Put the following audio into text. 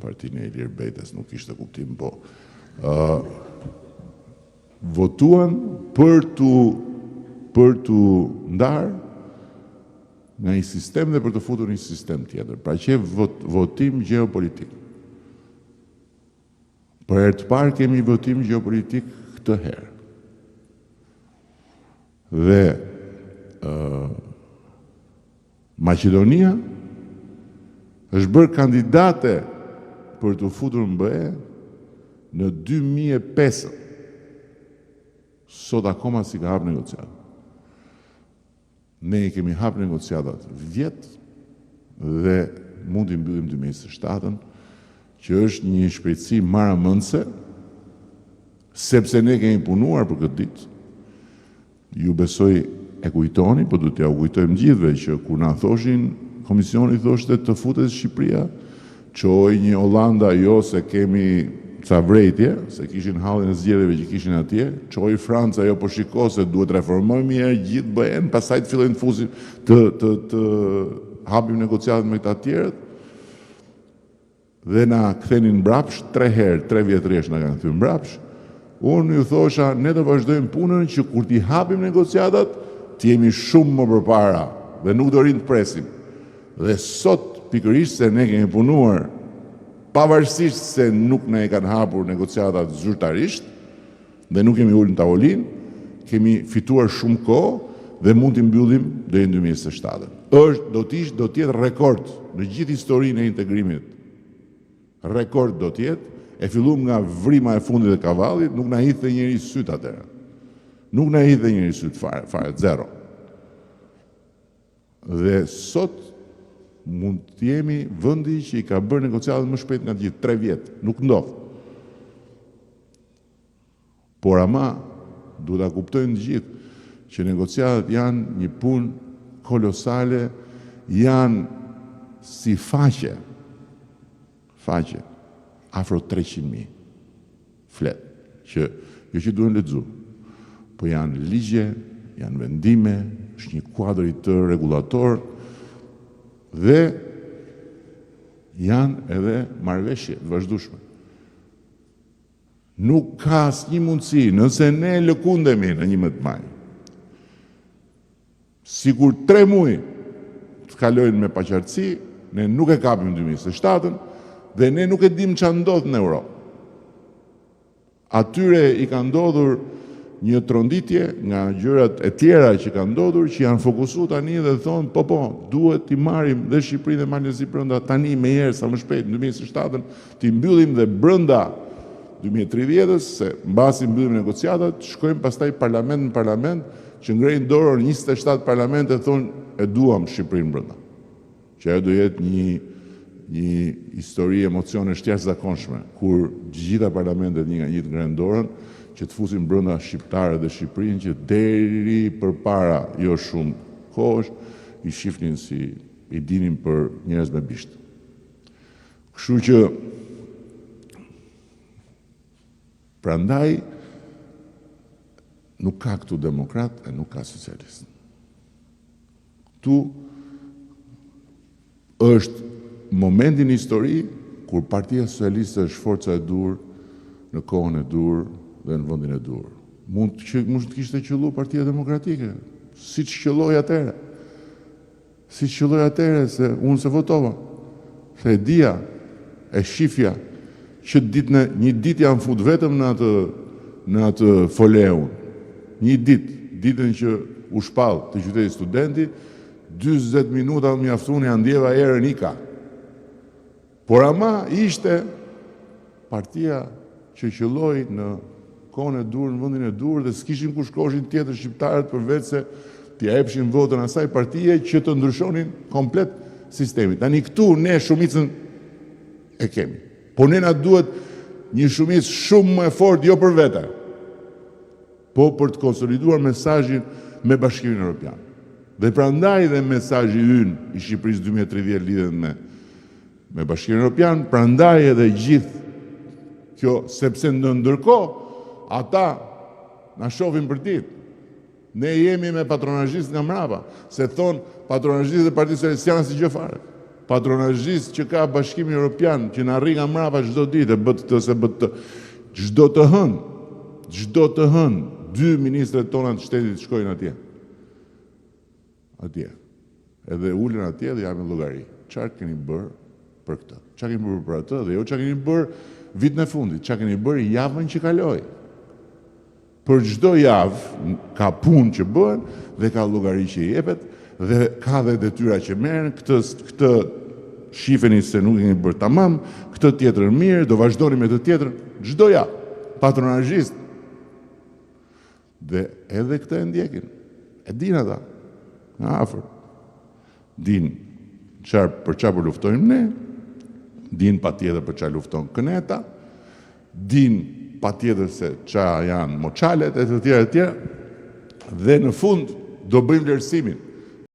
Partinë e Ilir Betës, nuk ishte kuptim, po. Votuan për të ndarë nga një sistem dhe për të futur një sistem tjetër. Pra që votim geopolitik. Për herë të parë kemi votim geopolitik këtë herë. Dhe Maqedonia është bërë kandidate për të futur në BE në 2005. Sot akoma si ka hapë negociatat. Ne kemi hapë negociatat vjetë dhe mund të mbyllim 2027, që është një shpejtësi maramëndse, sepse ne kemi punuar për këtë ditë. Ju besoj e kujtoni, po du t'ja u kujtojmë gjithve që kur na thoshin, komisioni thoshte të futet Shqipëria, qoj një Hollanda jo se kemi ca vrejtje, se kishin hallin e zgjedhjeve që kishin atje, qoj Franca jo po shiko se duhet reformojmë mirë gjithë BE-n, pastaj të fillojnë të fusim të hapim negociatat me këta tjerët, dhe na kthenin mbrapsh 3 herë, 3 vjetëresh na kanë thënë mbrapsh. Unë ju thosha, ne do vazhdojmë punën që kur t'i hapim negociatat, t'jemi shumë më përpara dhe nuk do rinë të presim. Dhe sot, pikërisht se ne kemi punuar, pavarësisht se nuk ne e kanë hapur negociatat zyrtarisht, dhe nuk kemi ullë në tavolin, kemi fituar shumë kohë dhe mund t'i mbyllim deri në 2027. Do t'jetë rekord në gjithë historinë e integrimit. Rekord do t'jetë, e fillum nga vrima e fundit e kavallit, nuk na hidhte njëri syt atëherë. Nuk na hidhte njëri syt fare, zero. Dhe sot mund të jemi vendi që i ka bërë negociatat më shpejt nga të gjithë, 3 vjet, nuk ndodh. Por ama duhet ta kuptojnë të gjithë që negociatat janë një punë kolosale, janë si faqe, afro 300.000 flet, që jo që duhen lexuar, po janë ligje, janë vendime, është një kuadër i tërë regulator dhe janë edhe marrëveshje të vazhdueshme. Nuk ka asnjë mundësi, nëse ne lëkundemi në 11 maj, sikur 3 muaj të kalojnë me paqartësi, ne nuk e kapim 2027-ën, dhe ne nuk e dim ç'a ndodh në Europë. Atyre i ka ndodhur një tronditje nga gjërat e tjera që kanë ndodhur, që janë fokusuar tani dhe thonë, po, duhet t'i marrim dhe Shqipërinë dhe Malezi brenda tani me herë sa më shpejt në 2027-ën, t'i mbyllim dhe brenda 2030-s, se mbasi mbyllim negociatat, shkojmë pastaj parlament në parlament, që ngrejnë dorën 27 parlamente thonë e duam Shqipërinë brenda. Që ajo do jetë një histori emocionesh jashtëzakonshme, kur gjitha parlamentet një nga një të ngrenë dorën, që të fusin brenda shqiptarët dhe Shqipërinë, që deri përpara jo shumë kohësh i shifnin si i dinin për njerëz me bisht. Kështu që prandaj nuk ka këtu demokrat e nuk ka socialist. Këtu është momentin në histori kur Partia Socialiste është forca e dur në kohën e dur dhe në vendin e dur. Mund të kishte qelluar Partia Demokratike, siç qelloi atëherë. Siç qelloi atëherë se unë se votova. Se e dia, e shifja që një ditë janë fut vetëm në atë foleun. Një ditën që u shpall të qyteti studenti, 40 minuta mjaftuan ja ndjeva erën ika. Por ama ishte partia që qelloi në kohën e dur, në vendin e dur, dhe s'kishin ku shkoshin tjetër shqiptarët përveç se t'ia jepshin votën asaj partie që të ndryshonin komplet sistemin. Tani këtu ne shumicën e kemi. Po ne na duhet një shumicë shumë më e fortë jo për vete, po për të konsoliduar mesazhin me Bashkimin Evropian. Dhe prandaj dhe mesazhi ynë i Shqipërisë 2030 lidhet me Bashkimin Evropian, prandaj edhe gjithë kjo, sepse ndërkohë ata na shohin për ditë. Ne jemi me patronazhistë nga mbrapa, se thonë patronazhistë e Partisë Socialiste janë si gjë fare. patronazhist që ka Bashkimi Evropian, që na rri nga mbrapa çdo ditë, bët të se bët të. Çdo të hënë, 2 ministrat tona të shtetit shkojnë atje. Edhe ulen atje dhe japin llogari. Çfarë keni bërë për këtë? Çfarë keni bërë për atë? Dhe jo çfarë keni bërë vitin e fundit, çfarë keni bërë javën që kaloi. Për çdo javë ka punë që bëhen dhe ka llogari që jepet dhe ka dhe detyra që merren, këtë shifeni se nuk keni bërë tamam, këtë tjetrën mirë, do vazhdoni me të tjetrën çdo javë. Patronazhist. Dhe edhe këtë e ndjekin. E din ata. Nga afër. Din për çfarë luftojmë ne, din patjetër për çfarë lufton Këneta, din patjetër se çfarë janë moçalet e të tjera, dhe në fund do bëjmë vlerësimin.